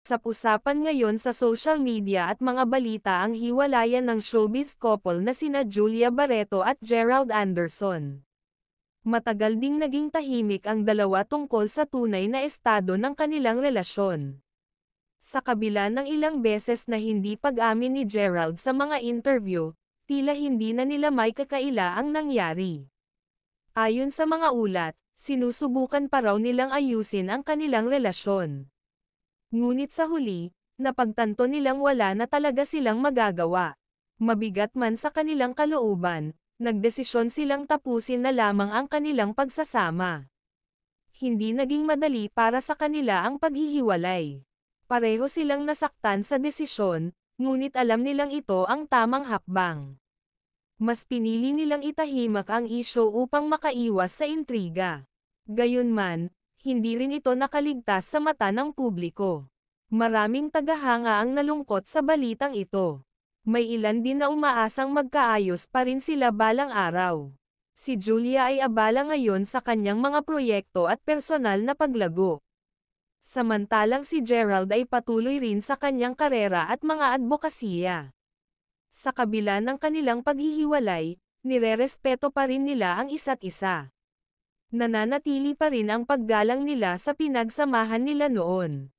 Sa usapan ngayon sa social media at mga balita ang hiwalayan ng showbiz couple na sina Julia Barreto at Gerald Anderson. Matagal ding naging tahimik ang dalawa tungkol sa tunay na estado ng kanilang relasyon. Sa kabila ng ilang beses na hindi pag-amin ni Gerald sa mga interview, tila hindi na nila may kakaila ang nangyari. Ayon sa mga ulat, sinusubukan pa raw nilang ayusin ang kanilang relasyon. Ngunit sa huli, napagtanto nilang wala na talaga silang magagawa. Mabigat man sa kanilang kalooban, nagdesisyon silang tapusin na lamang ang kanilang pagsasama. Hindi naging madali para sa kanila ang paghihiwalay. Pareho silang nasaktan sa desisyon, ngunit alam nilang ito ang tamang hakbang. Mas pinili nilang itahimak ang isyu upang makaiwas sa intriga. Gayunman, hindi rin ito nakaligtas sa mata ng publiko. Maraming tagahanga ang nalungkot sa balitang ito. May ilan din na umaasang magkaayos pa rin sila balang araw. Si Julia ay abala ngayon sa kanyang mga proyekto at personal na paglago. Samantalang si Gerald ay patuloy rin sa kanyang karera at mga adbokasya. Sa kabila ng kanilang paghihiwalay, nirerespeto pa rin nila ang isa't isa. Nananatili pa rin ang paggalang nila sa pinagsamahan nila noon.